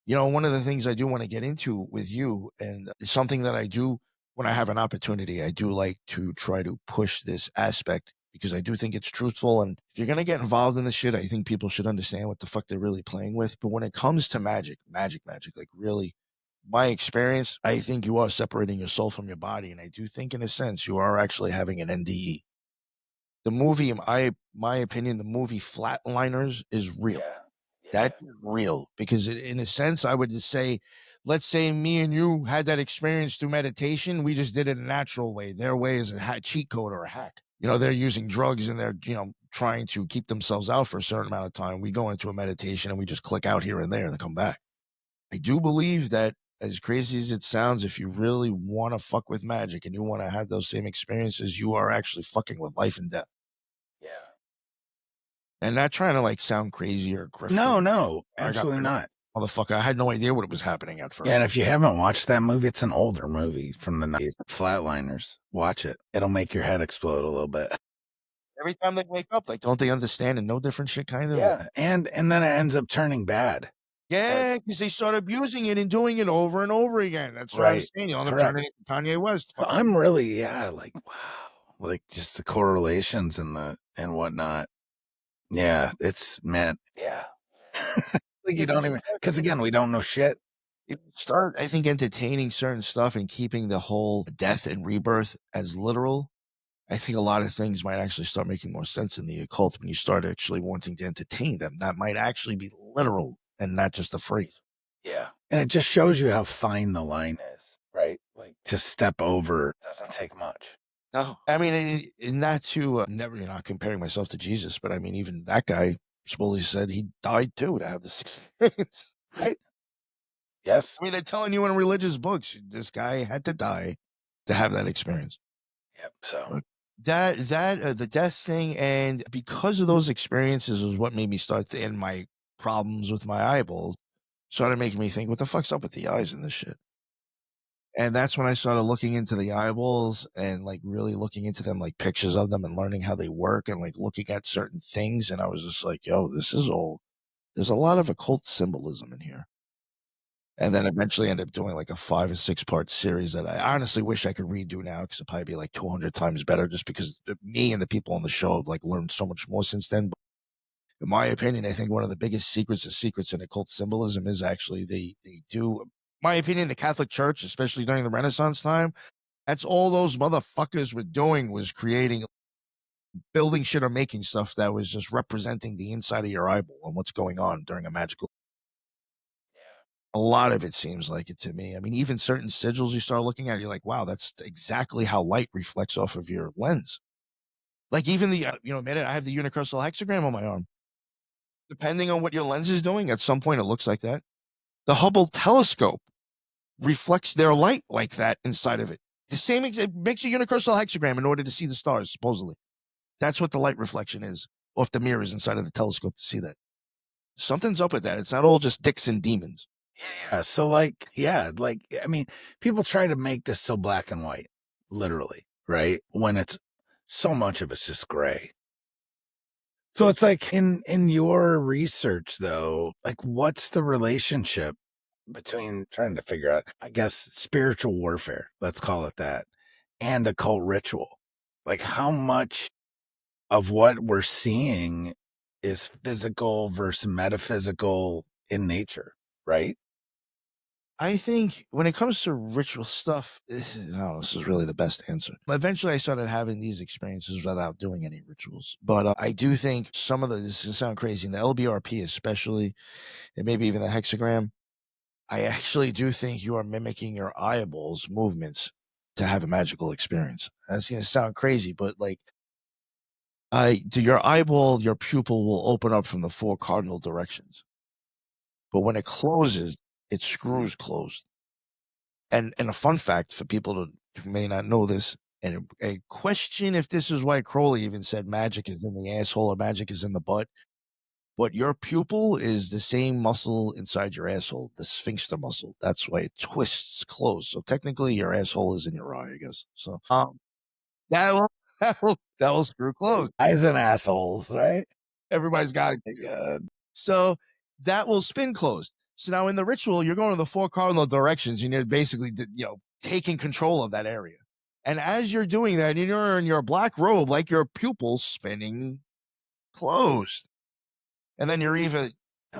One of the things I do want to get into with you, and it's something that I do when I have an opportunity, I do like to try to push this aspect because I do think it's truthful. And if you're going to get involved in this shit, I think people should understand what the fuck they're really playing with. But when it comes to magic, like really my experience, I think you are separating your soul from your body. And I do think in a sense, you are actually having an NDE. The movie, in my opinion, the movie Flatliners is real. That's real because in a sense, I would just say, let's say me and you had that experience through meditation. We just did it a natural way. Their way is a cheat code or a hack. They're using drugs and they're, trying to keep themselves out for a certain amount of time. We go into a meditation and we just click out here and there and then come back. I do believe that, as crazy as it sounds, if you really want to fuck with magic and you want to have those same experiences, you are actually fucking with life and death. Yeah. And not trying to like sound crazy or grifting. No, absolutely not. Motherfucker, I had no idea what was happening at first. Yeah, and if you haven't watched that movie, it's an older movie from the 90s. Flatliners. Watch it. It'll make your head explode a little bit. Every time they wake up, like, don't they understand and know different shit, kind of? Yeah, and then it ends up turning bad. Yeah, because they start abusing it and doing it over and over again. That's what I'm saying. You end up turning into Kanye West. So I'm really, like, wow. Like, just the correlations and whatnot. Yeah, it's, man, yeah. Like you don't even, because again, we don't know shit. You start, I think, entertaining certain stuff and keeping the whole death and rebirth as literal. I think a lot of things might actually start making more sense in the occult when you start actually wanting to entertain them. That might actually be literal and not just a phrase. Yeah. And it just shows you how fine the line is, right? Like to step over doesn't take much. No, I mean, not to never, not comparing myself to Jesus, but I mean, even that guy supposedly said he died too to have this experience. Right? Yes. I mean, they're telling you in religious books, this guy had to die to have that experience. Yep. So the death thing, and because of those experiences was what made me start and my problems with my eyeballs started making me think, what the fuck's up with the eyes in this shit? And that's when I started looking into the eyeballs and like really looking into them, like pictures of them and learning how they work and like looking at certain things. And I was just like, yo, there's a lot of occult symbolism in here. And then eventually ended up doing like a 5 or 6 part series that I honestly wish I could redo now because it'd probably be like 200 times better just because me and the people on the show have like learned so much more since then. But in my opinion, I think one of the biggest secrets in occult symbolism is actually they do, in my opinion, the Catholic Church, especially during the Renaissance time, that's all those motherfuckers were doing was building shit or making stuff that was just representing the inside of your eyeball and what's going on during a magical. A lot of it seems like it to me. I mean, even certain sigils you start looking at, you're like, wow, that's exactly how light reflects off of your lens. Like even the, I have the universal hexagram on my arm. Depending on what your lens is doing, at some point it looks like that. The Hubble telescope reflects their light like that inside of it. The same, it makes a universal hexagram in order to see the stars, supposedly. That's what the light reflection is off the mirrors inside of the telescope to see that. Something's up with that. It's not all just dicks and demons. Yeah. So like, yeah, like, I mean, people try to make this so black and white, literally, right? When it's so much of it's just gray. So it's like in your research though, like what's the relationship between trying to figure out, I guess, spiritual warfare, let's call it that, and occult ritual? Like how much of what we're seeing is physical versus metaphysical in nature, right? I think when it comes to ritual stuff, no, this is really the best answer. Eventually, I started having these experiences without doing any rituals. But I do think some of this is sound crazy, in the LBRP especially, and maybe even the hexagram, I actually do think you are mimicking your eyeballs' movements to have a magical experience. That's going to sound crazy, but like, your eyeball, your pupil will open up from the four cardinal directions. But when it closes, it screws closed. And a fun fact for people who may not know this, and a question if this is why Crowley even said magic is in the asshole or magic is in the butt. But your pupil is the same muscle inside your asshole, the sphincter muscle. That's why it twists closed. So technically, your asshole is in your eye, I guess. So that will that will screw closed. Eyes and assholes, right? Everybody's got it. So that will spin closed. So now in the ritual, you're going to the four cardinal directions, and you're basically, taking control of that area. And as you're doing that, you're in your black robe, like your pupils spinning closed. And then you're even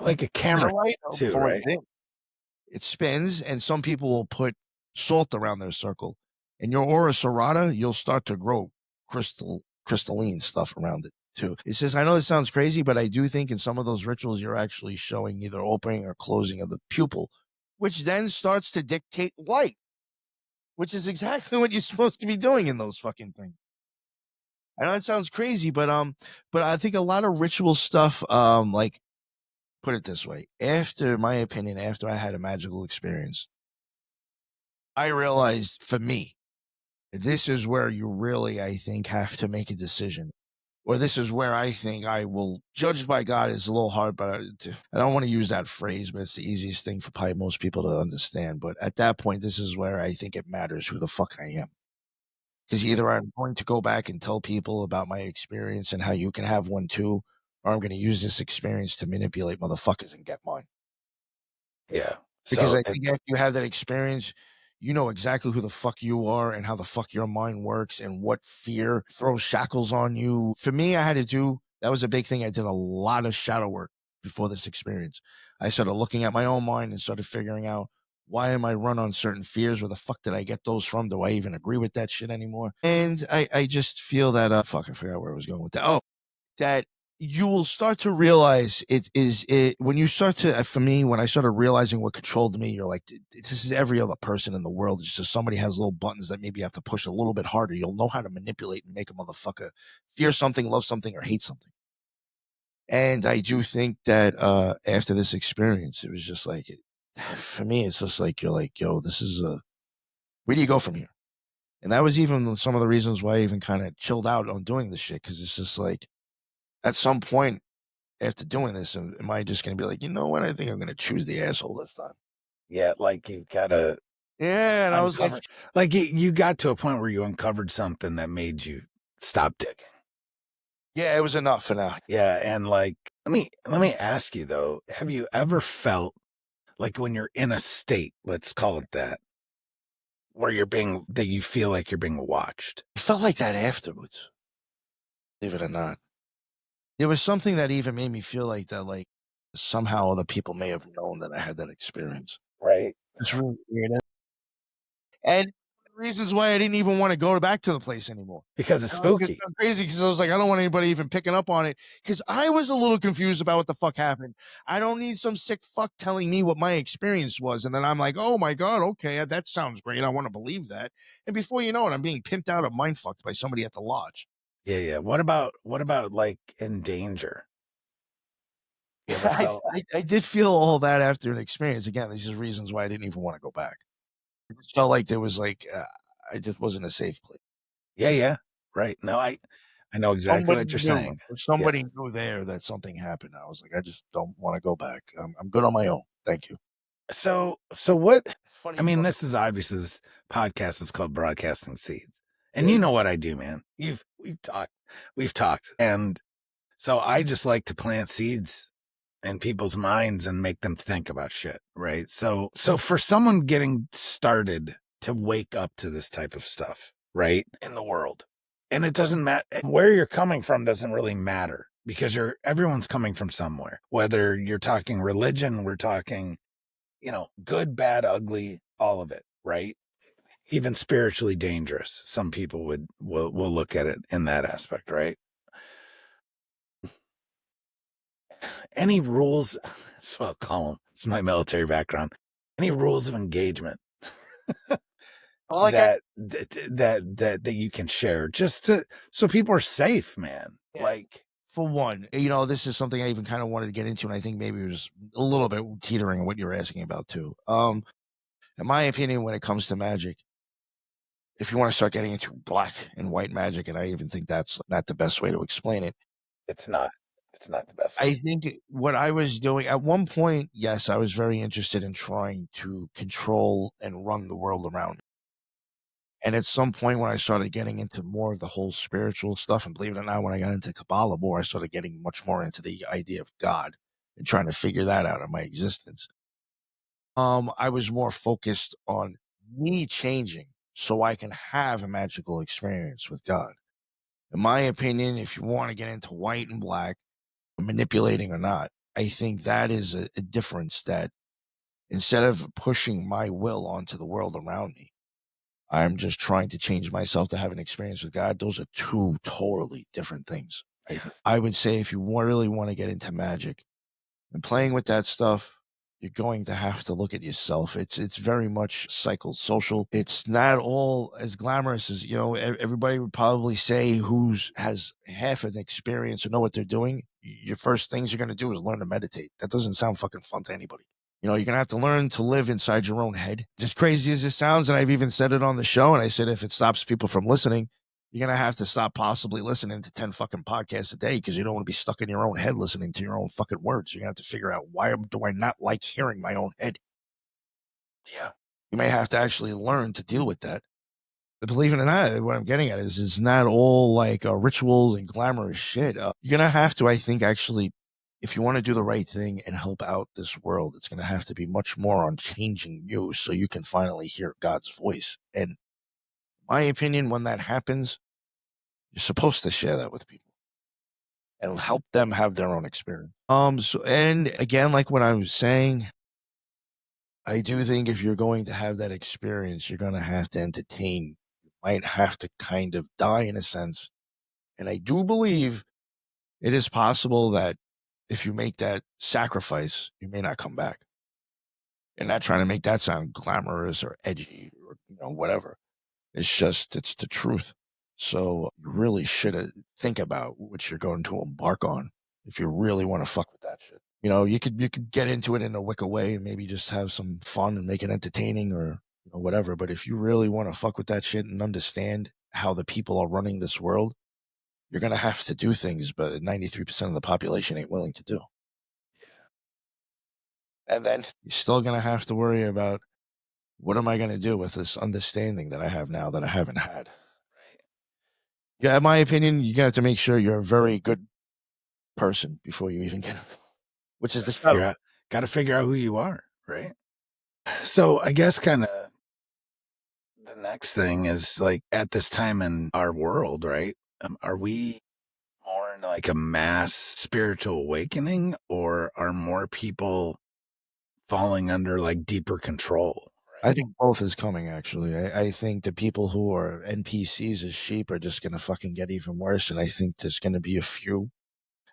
like a camera light too, pulling right? it in. It spins, and some people will put salt around their circle. And your aura serrata, you'll start to grow crystalline stuff around it too. It says, I know this sounds crazy, but I do think in some of those rituals, you're actually showing either opening or closing of the pupil, which then starts to dictate light, which is exactly what you're supposed to be doing in those fucking things. I know it sounds crazy, but I think a lot of ritual stuff, like, put it this way, after my opinion, after I had a magical experience, I realized for me, this is where you really, I think, have to make a decision. Or this is where I think I will, judged by God is a little hard, but I don't want to use that phrase, but it's the easiest thing for probably most people to understand. But at that point, this is where I think it matters who the fuck I am. Because either I'm going to go back and tell people about my experience and how you can have one too, or I'm going to use this experience to manipulate motherfuckers and get mine. Yeah. Because So I think after you have that experience, you know exactly who the fuck you are and how the fuck your mind works and what fear throws shackles on you. For me, I had to do, that was a big thing. I did a lot of shadow work before this experience. I started looking at my own mind and started figuring out, why am I run on certain fears? Where the fuck did I get those from? Do I even agree with that shit anymore? And I just feel that, I forgot where I was going with that. Oh, that you will start to realize it when you start to, for me, when I started realizing what controlled me, you're like, this is every other person in the world. It's just somebody has little buttons that maybe you have to push a little bit harder. You'll know how to manipulate and make a motherfucker fear something, love something, or hate something. And I do think that after this experience, it was just like, for me, it's just like, you're like, yo, this is where do you go from here? And that was even some of the reasons why I even kind of chilled out on doing this shit. Cause it's just like, at some point after doing this, am I just going to be like, you know what? I think I'm going to choose the asshole this time. yeah, like you gotta Yeah. And I was like, like you got to a point where you uncovered something that made you stop digging. yeah, it was enough for now. Yeah, and like let me ask you though, have you ever felt like when you're in a state, let's call it that, where that you feel like you're being watched? It felt like that afterwards, believe it or not. There was something that even made me feel like that, like somehow other people may have known that I had that experience. Right. It's really weird. And reasons why I didn't even want to go back to the place anymore. Because it's spooky. It's crazy because I was like, I don't want anybody even picking up on it because I was a little confused about what the fuck happened. I don't need some sick fuck telling me what my experience was. And then I'm like, oh my God, okay, that sounds great. I want to believe that. And before you know it, I'm being pimped out or mind fucked by somebody at the lodge. Yeah, yeah. What about like in danger? I did feel all that after an experience. Again, these are reasons why I didn't even want to go back. It just felt like there was like, I just wasn't a safe place. Yeah, yeah. Right. No, I know exactly what you're saying. If somebody knew there that something happened, I was like, I just don't want to go back. I'm good on my own. Thank you. So what? Funny. I mean, this is obviously this podcast is called Broadcasting Seeds, and Yeah. you know what I do, man. We've talked, and so I just like to plant seeds in people's minds and make them think about shit, right? So for someone getting started to wake up to this type of stuff, right, in the world, and it doesn't matter where you're coming from, doesn't really matter because everyone's coming from somewhere. Whether you're talking religion, we're talking, good, bad, ugly, all of it, right? Even spiritually dangerous. Some people will look at it in that aspect, right? Any rules? So I'll call them. It's my military background. Any rules of engagement All I got. that you can share, just so people are safe, man. Yeah. Like, For one, this is something I even kind of wanted to get into, and I think maybe it was a little bit teetering on what you're asking about too. In my opinion, when it comes to magic, if you want to start getting into black and white magic, and I even think that's not the best way to explain it. it's not the best. I think what I was doing at one point, yes, I was very interested in trying to control and run the world around me. And at some point when I started getting into more of the whole spiritual stuff, and believe it or not, when I got into Kabbalah more, I started getting much more into the idea of God and trying to figure that out in my existence. I was more focused on me changing so I can have a magical experience with God. In my opinion, if you want to get into white and black, manipulating or not, I think that is a difference that instead of pushing my will onto the world around me, I'm just trying to change myself to have an experience with God. Those are two totally different things. I would say if you really want to get into magic and playing with that stuff, you're going to have to look at yourself. It's very much psychosocial. It's not all as glamorous as, everybody would probably say who's has half an experience or know what they're doing. Your first things you're going to do is learn to meditate. That doesn't sound fucking fun to anybody. You're going to have to learn to live inside your own head. As crazy as it sounds, and I've even said it on the show, and I said if it stops people from listening, you're going to have to stop possibly listening to 10 fucking podcasts a day because you don't want to be stuck in your own head listening to your own fucking words. You're going to have to figure out, why do I not like hearing my own head? Yeah. You may have to actually learn to deal with that. But believe it or not, what I'm getting at is it's not all like rituals and glamorous shit. You're going to have to, I think, actually, if you want to do the right thing and help out this world, it's going to have to be much more on changing you so you can finally hear God's voice. And in my opinion, when that happens, you're supposed to share that with people and help them have their own experience. And again, like what I was saying, I do think if you're going to have that experience, you're going to have to entertain. You might have to kind of die in a sense. And I do believe it is possible that if you make that sacrifice, you may not come back. And not trying to make that sound glamorous or edgy or whatever. It's the truth. So you really should think about what you're going to embark on if you really want to fuck with that shit. You could get into it in a wicked way and maybe just have some fun and make it entertaining or whatever. But if you really want to fuck with that shit and understand how the people are running this world, you're gonna have to do things, but 93% of the population ain't willing to do. And then you're still gonna have to worry about, what am I gonna do with this understanding that I have now that I haven't had? Yeah, in my opinion, you have to make sure you're a very good person before you even get it, which is Got to figure out who you are, right? So I guess kind of the next thing is, like, at this time in our world, right? Are we more in like a mass spiritual awakening, or are more people falling under like deeper control? I think both is coming, actually. I think the people who are NPCs as sheep are just going to fucking get even worse. And I think there's going to be a few.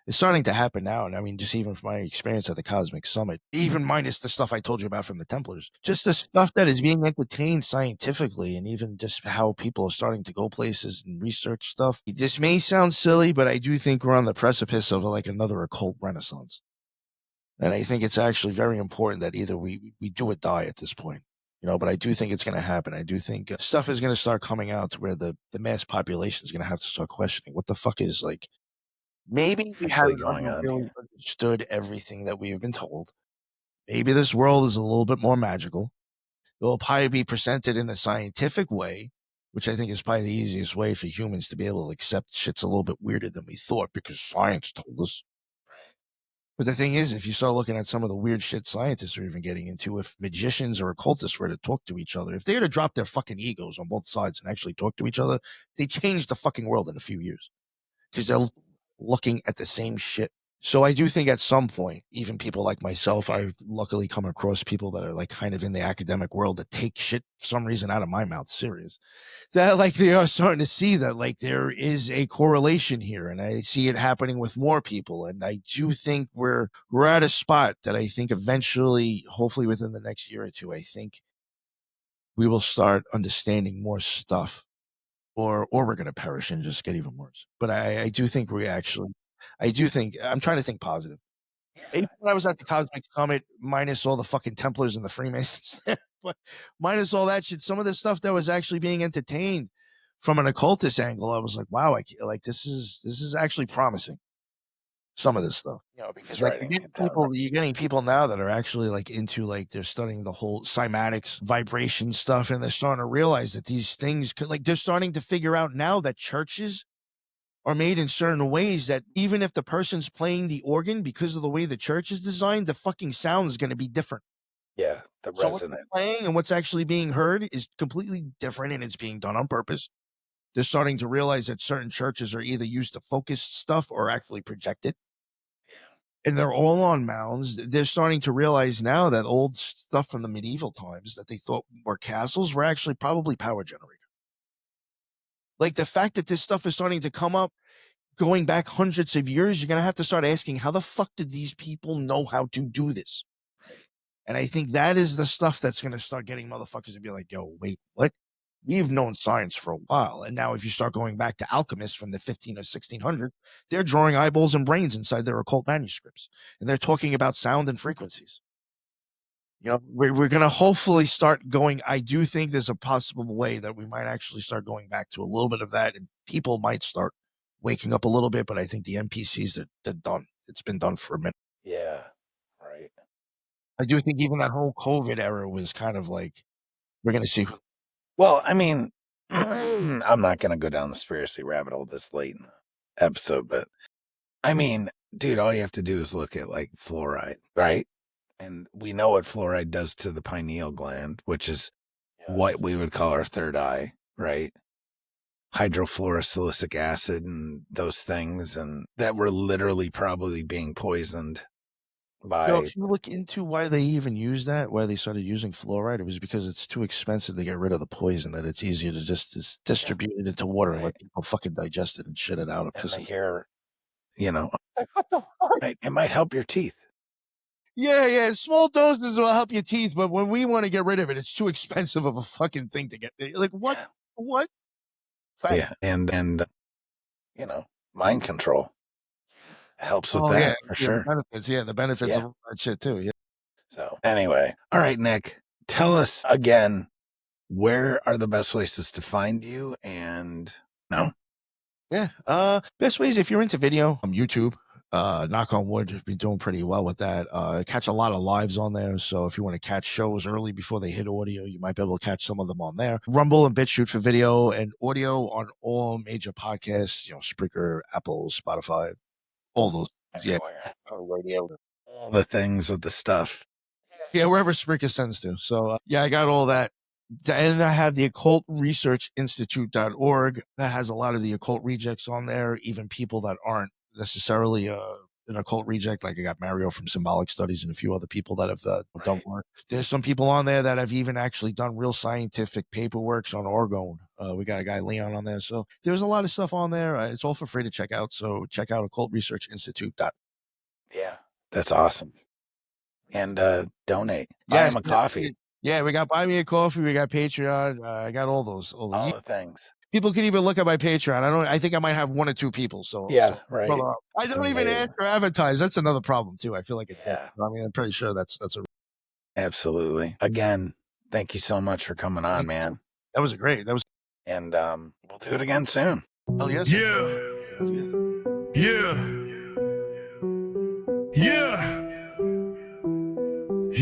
It's starting to happen now. And I mean, just even from my experience at the Cosmic Summit, even minus the stuff I told you about from the Templars, just the stuff that is being entertained scientifically, and even just how people are starting to go places and research stuff. This may sound silly, but I do think we're on the precipice of like another occult renaissance. And I think it's actually very important that either we do or die at this point. But I do think it's going to happen. I do think stuff is going to start coming out to where the mass population is going to have to start questioning what the fuck is, like, maybe we Actually haven't going on really here. understood everything that we have been told. maybe this world is a little bit more magical. It will probably be presented in a scientific way, which I think is probably the easiest way for humans to be able to accept shit's a little bit weirder than we thought because science told us. But the thing is, if you start looking at some of the weird shit scientists are even getting into, if magicians or occultists were to talk to each other, if they had to drop their fucking egos on both sides and actually talk to each other, they change the fucking world in a few years because they're looking at the same shit. So I do think at some point, even people like myself, I luckily come across people that are like kind of in the academic world that take shit for some reason out of my mouth serious. That like they are starting to see that like there is a correlation here, and I see it happening with more people. And I do think we're at a spot that I think eventually, hopefully within the next year or two, I think we will start understanding more stuff, or we're gonna perish and just get even worse. But I do think I'm trying to think positive. Even when I was at the Cosmic Summit, minus all the fucking Templars and the Freemasons there, but minus all that shit, some of the stuff that was actually being entertained from an occultist angle, I was like, wow, like this is actually promising. Some of this stuff, because like you're getting people now that are actually like into like they're studying the whole cymatics vibration stuff, and they're starting to realize that these things could like they're starting to figure out now that churches are made in certain ways that even if the person's playing the organ, because of the way the church is designed, the fucking sound is going to be different. Yeah, the So resonant. what's playing and what's actually being heard is completely different, and it's being done on purpose. They're starting to realize that certain churches are either used to focus stuff or actually project it. And they're all on mounds. They're starting to realize now that old stuff from the medieval times that they thought were castles were actually probably power generators. Like the fact that this stuff is starting to come up going back hundreds of years, you're going to have to start asking, how the fuck did these people know how to do this? And I think that is the stuff that's going to start getting motherfuckers to be like, yo, wait, what? We've known science for a while. And now if you start going back to alchemists from the 15 or 1600s, they're drawing eyeballs and brains inside their occult manuscripts. And they're talking about sound and frequencies. We're going to hopefully start going. I do think there's a possible way that we might actually start going back to a little bit of that, and people might start waking up a little bit. But I think the NPCs, they're done. It's been done for a minute. Yeah, right. I do think even that whole COVID era was kind of like, we're going to see. Well, I mean, I'm not going to go down the conspiracy rabbit hole this late in the episode, but I mean, dude, all you have to do is look at like fluoride, right? And we know what fluoride does to the pineal gland, which is what we would call our third eye, right? Hydrofluorosilicic acid and those things, and that we're literally probably being poisoned by. If you look into why they even use that, why they started using fluoride, it was because it's too expensive to get rid of the poison, that it's easier to just distribute it into water and let people fucking digest it and shit it out. And I hear, what the fuck? It might help your teeth. Yeah. Small doses will help your teeth, but when we want to get rid of it, it's too expensive of a fucking thing to get. Like what? What? Yeah, and mind control helps with that for sure. The benefits of that shit too. Yeah. So anyway, all right, Nick, tell us again, where are the best places to find you? And best ways if you're into video, YouTube. Knock on wood, been doing pretty well with that. Catch a lot of lives on there. So if you want to catch shows early before they hit audio, you might be able to catch some of them on there. Rumble and BitChute for video and audio on all major podcasts, Spreaker, Apple, Spotify, all those. Everywhere. Radio, all the things with the stuff. Yeah, wherever Spreaker sends to. So I got all that. And I have the occultresearchinstitute.org that has a lot of the occult rejects on there, even people that aren't necessarily an occult reject. Like I got Mario from Symbolic Studies and a few other people that have done work. There's some people on there that have even actually done real scientific paperworks on orgone. We got a guy Leon on there. So there's a lot of stuff on there. It's all for free to check out. So check out occultresearchinstitute.org. Yeah, that's awesome. And donate. Buy him a coffee. Yeah, we got Buy Me a Coffee. We got Patreon. I got all the things. People can even look at my Patreon. I think I might have one or two people. So right. I don't even ask or advertise. That's another problem too. I feel like I'm pretty sure that's absolutely. Again, thank you so much for coming on, man. That was great. And we'll do it again soon. Oh yes. Yeah.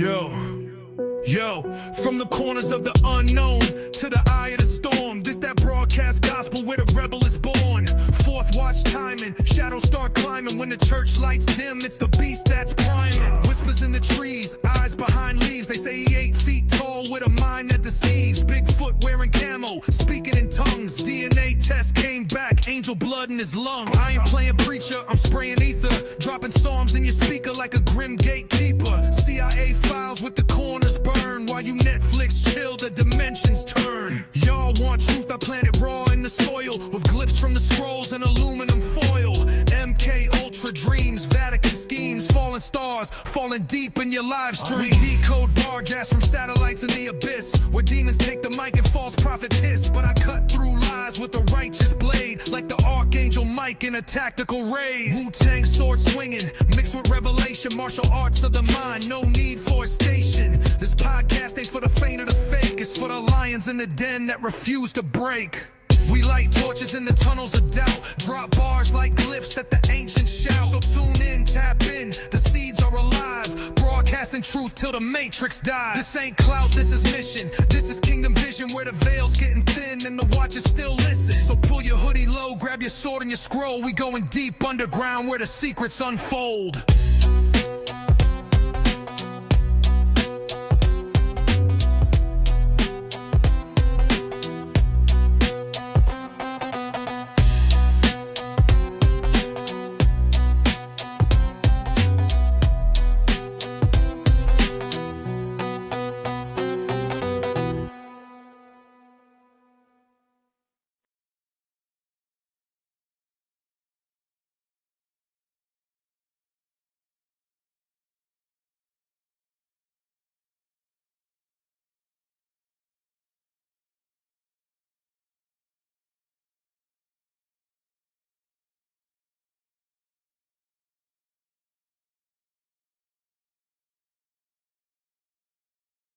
Yo, from the corners of the unknown to the eye of the storm, this that broadcast gospel where the rebel is born. Fourth watch timing, shadows start climbing. When the church lights dim, it's the beast that's priming. Whispers in the trees, eyes behind leaves. They say he 8 feet tall with a mind that deceives. Bigfoot wearing camo, speaking in tongues. DNA test came back, angel blood in his lungs. I ain't playing preacher, I'm spraying ether, dropping psalms in your speaker like a grim gatekeeper. CIA files with the corners burn, while you Netflix chill, the dimensions turn. Y'all want truth, I plant it raw in the soil, with glyphs from the scrolls and aluminum foil. MK Ultra dreams, Vatican schemes, falling stars, falling deep in your live stream. We decode bar gas from satellites in the abyss, where demons take the mic and false prophets hiss. But I cut through lies with a righteous blade, like the Archangel Mike in a tactical raid. Wu-Tang sword swinging, mixed with revelation, martial arts of the mind, no need for a station. This podcast ain't for the faint or the fake, it's for the lions in the den that refuse to break. We light torches in the tunnels of doubt, drop bars like glyphs that the ancients shout. So tune in, tap in, the seeds are alive, broadcasting truth till the matrix dies. This ain't clout, this is mission, this is kingdom vision, where the veil's getting thin and the watchers still listen. So pull your hoodie low, grab your sword and your scroll, we going deep underground where the secrets unfold.